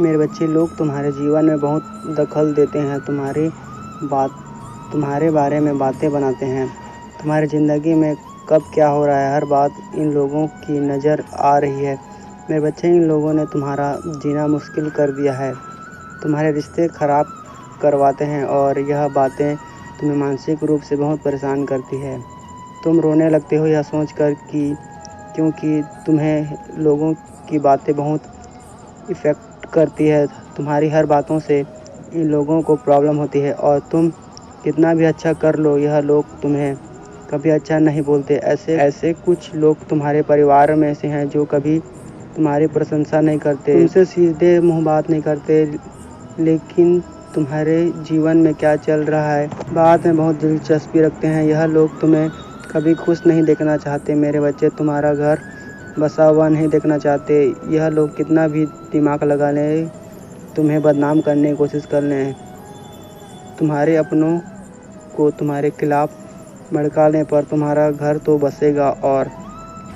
मेरे बच्चे, लोग तुम्हारे जीवन में बहुत दखल देते हैं, तुम्हारे बारे में बातें बनाते हैं, तुम्हारी ज़िंदगी में कब क्या हो रहा है हर बात इन लोगों की नज़र आ रही है। मेरे बच्चे, इन लोगों ने तुम्हारा जीना मुश्किल कर दिया है, तुम्हारे रिश्ते ख़राब करवाते हैं और यह बातें तुम्हें मानसिक रूप से बहुत परेशान करती है। तुम रोने लगते हो यह सोचकर कि क्योंकि तुम्हें लोगों की बातें बहुत इफ़ेक्ट करती है। तुम्हारी हर बातों से इन लोगों को प्रॉब्लम होती है और तुम कितना भी अच्छा कर लो, यह लोग तुम्हें कभी अच्छा नहीं बोलते। ऐसे कुछ लोग तुम्हारे परिवार में से हैं जो कभी तुम्हारी प्रशंसा नहीं करते, तुमसे सीधे मुँह बात नहीं करते, लेकिन तुम्हारे जीवन में क्या चल रहा है बात में बहुत दिलचस्पी रखते हैं। यह लोग तुम्हें कभी खुश नहीं देखना चाहते। मेरे बच्चे, तुम्हारा घर बसा हुआ नहीं देखना चाहते। यह लोग कितना भी दिमाग लगा लें, तुम्हें बदनाम करने की कोशिश कर लें, तुम्हारे अपनों को तुम्हारे खिलाफ भड़काने पर तुम्हारा घर तो बसेगा और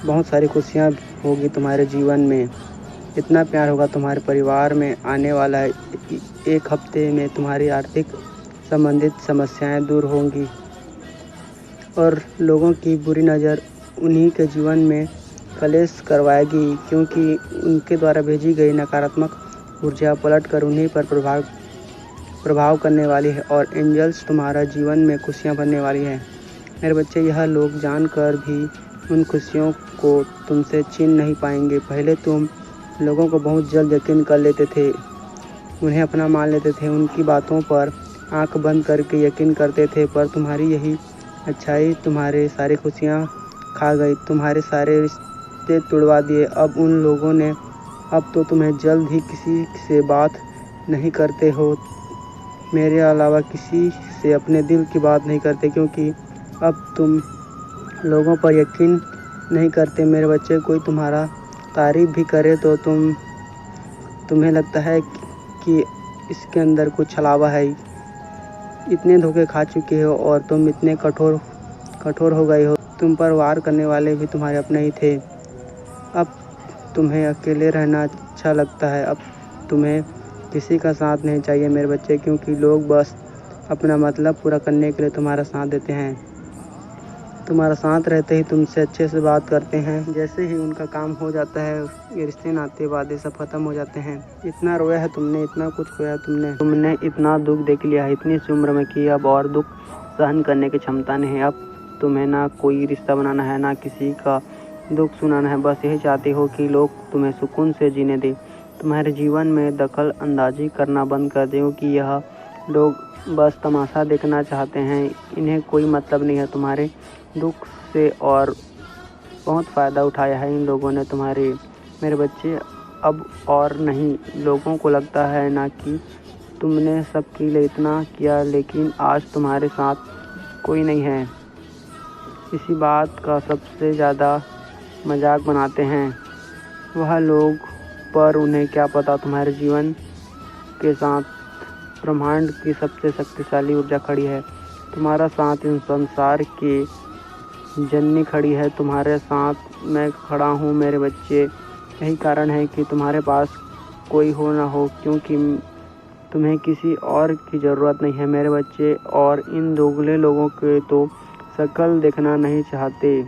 बहुत सारी खुशियाँ होगी तुम्हारे जीवन में। इतना प्यार होगा तुम्हारे परिवार में आने वाला है। एक हफ्ते में तुम्हारी आर्थिक संबंधित समस्याएं दूर होंगी और लोगों की बुरी नज़र उन्हीं के जीवन में कलेश करवाएगी, क्योंकि उनके द्वारा भेजी गई नकारात्मक ऊर्जा पलट कर उन्हीं पर प्रभाव करने वाली है और एंजल्स तुम्हारा जीवन में खुशियाँ भरने वाली है। मेरे बच्चे, यह लोग जानकर भी उन खुशियों को तुमसे छीन नहीं पाएंगे। पहले तुम लोगों को बहुत जल्द यकीन कर लेते थे, उन्हें अपना मान लेते थे, उनकी बातों पर आंख बंद करके यकीन करते थे, पर तुम्हारी यही अच्छाई तुम्हारे सारी खुशियाँ खा गई, तुम्हारे सारे रिश्ते तुड़वा दिए। अब तो तुम्हें जल्द ही किसी से बात नहीं करते हो, मेरे अलावा किसी से अपने दिल की बात नहीं करते, क्योंकि अब तुम लोगों पर यकीन नहीं करते। मेरे बच्चे, कोई तुम्हारा तारीफ भी करे तो तुम्हें लगता है कि इसके अंदर कुछ छलावा है। इतने धोखे खा चुके हो और तुम इतने कठोर हो गए हो। तुम पर वार करने वाले भी तुम्हारे अपने ही थे। अब तुम्हें अकेले रहना अच्छा लगता है, अब तुम्हें किसी का साथ नहीं चाहिए मेरे बच्चे, क्योंकि लोग बस अपना मतलब पूरा करने के लिए तुम्हारा साथ देते हैं। तुम्हारा साथ रहते ही तुमसे अच्छे से बात करते हैं, जैसे ही उनका काम हो जाता है ये रिश्ते नाते वादे सब खत्म हो जाते हैं। इतना रोया है तुमने, इतना कुछ खोया तुमने इतना दुख देख लिया है इतनी सी उम्र में कि अब और दुख सहन करने की क्षमता नहीं है। अब तुम्हें ना कोई रिश्ता बनाना है, ना किसी का दुख सुनाना है, बस यही चाहते हो कि लोग तुम्हें सुकून से जीने दें, तुम्हारे जीवन में दखल अंदाजी करना बंद कर दें, कि यह लोग बस तमाशा देखना चाहते हैं, इन्हें कोई मतलब नहीं है तुम्हारे दुख से और बहुत फ़ायदा उठाया है इन लोगों ने तुम्हारे। मेरे बच्चे, अब और नहीं, लोगों को लगता है ना कि तुमने सबके लिए इतना किया, लेकिन आज तुम्हारे साथ कोई नहीं है। इसी बात का सबसे ज़्यादा मजाक बनाते हैं वह लोग, पर उन्हें क्या पता तुम्हारे जीवन के साथ ब्रह्मांड की सबसे शक्तिशाली ऊर्जा खड़ी है। तुम्हारा साथ इन संसार के जननी खड़ी है, तुम्हारे साथ मैं खड़ा हूँ मेरे बच्चे। यही कारण है कि तुम्हारे पास कोई हो ना हो, क्योंकि तुम्हें किसी और की ज़रूरत नहीं है मेरे बच्चे। और इन दोगले लोगों के तो शक्ल देखना नहीं चाहते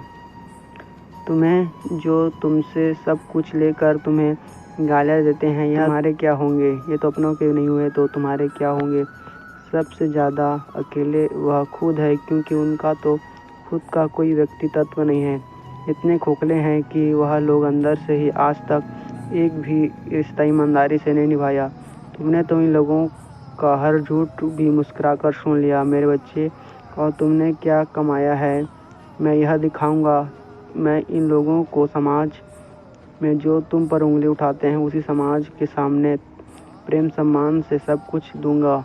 तुम्हें, जो तुमसे सब कुछ लेकर तुम्हें गालियाँ देते हैं। यह तुम्हारे क्या होंगे, ये तो अपनों के नहीं हुए तो तुम्हारे क्या होंगे। सबसे ज़्यादा अकेले वह खुद है, क्योंकि उनका तो खुद का कोई व्यक्तित्व नहीं है। इतने खोखले हैं कि वह लोग अंदर से ही आज तक एक भी रिश्ता ईमानदारी से नहीं निभाया। तुमने तो इन लोगों का हर झूठ भी मुस्कुराकर सुन लिया मेरे बच्चे। और तुमने क्या कमाया है मैं यह दिखाऊंगा। मैं इन लोगों को समाज में जो तुम पर उंगली उठाते हैं उसी समाज के सामने प्रेम सम्मान से सब कुछ दूंगा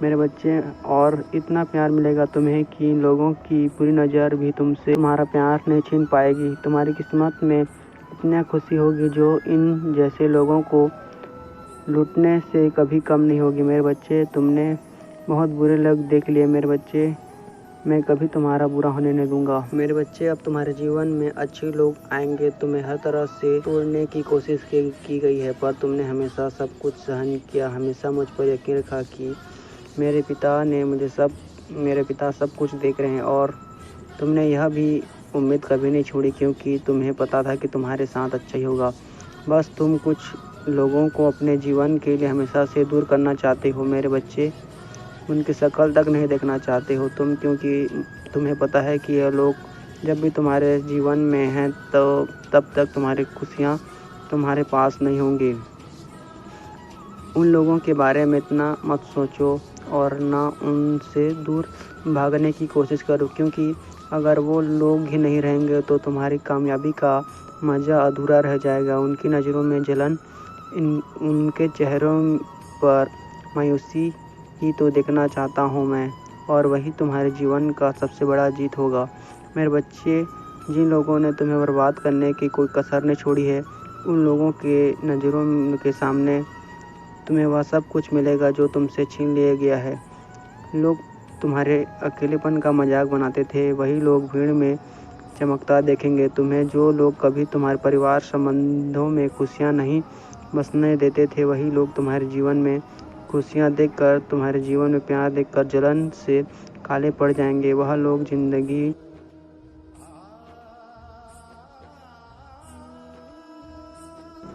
मेरे बच्चे। और इतना प्यार मिलेगा तुम्हें कि इन लोगों की बुरी नज़र भी तुमसे तुम्हारा प्यार नहीं छीन पाएगी। तुम्हारी किस्मत में इतनी खुशी होगी जो इन जैसे लोगों को लूटने से कभी कम नहीं होगी मेरे बच्चे। तुमने बहुत बुरे लोग देख लिए मेरे बच्चे। मैं कभी तुम्हारा बुरा होने नहीं दूंगा। मेरे बच्चे, अब तुम्हारे जीवन में अच्छे लोग आएंगे। तुम्हें हर तरह से तोड़ने की कोशिश की गई है, पर तुमने हमेशा सब कुछ सहन किया, हमेशा मुझ पर यकीन रखा कि मेरे पिता सब कुछ देख रहे हैं। और तुमने यह भी उम्मीद कभी नहीं छोड़ी, क्योंकि तुम्हें पता था कि तुम्हारे साथ अच्छा ही होगा। बस तुम कुछ लोगों को अपने जीवन के लिए हमेशा से दूर करना चाहते हो मेरे बच्चे, उनकी शक्ल तक नहीं देखना चाहते हो तुम, क्योंकि तुम्हें पता है कि यह लोग जब भी तुम्हारे जीवन में हैं तो तब तक तुम्हारी खुशियाँ तुम्हारे पास नहीं होंगी। उन लोगों के बारे में इतना मत सोचो और ना उनसे दूर भागने की कोशिश करो, क्योंकि अगर वो लोग ही नहीं रहेंगे तो तुम्हारी कामयाबी का मज़ा अधूरा रह जाएगा। उनकी नज़रों में जलन, उनके चेहरों पर मायूसी ही तो देखना चाहता हूँ मैं, और वही तुम्हारे जीवन का सबसे बड़ा जीत होगा मेरे बच्चे। जिन लोगों ने तुम्हें बर्बाद करने की कोई कसर नहीं छोड़ी है, उन लोगों के नज़रों के सामने तुम्हें वह सब कुछ मिलेगा जो तुमसे छीन लिया गया है। लोग तुम्हारे अकेलेपन का मजाक बनाते थे, वही लोग भीड़ में चमकता देखेंगे तुम्हें। जो लोग कभी तुम्हारे परिवार संबंधों में खुशियाँ नहीं बसने देते थे, वही लोग तुम्हारे जीवन में खुशियाँ देखकर, तुम्हारे जीवन में प्यार देखकर जलन से काले पड़ जाएंगे। वह लोग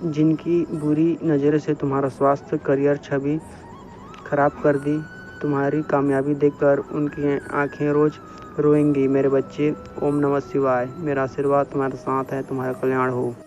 जिनकी बुरी नज़र से तुम्हारा स्वास्थ्य, करियर, छवि खराब कर दी, तुम्हारी कामयाबी देखकर उनकी आंखें रोज रोएंगी मेरे बच्चे। ओम नमः शिवाय। मेरा आशीर्वाद तुम्हारे साथ है। तुम्हारा कल्याण हो।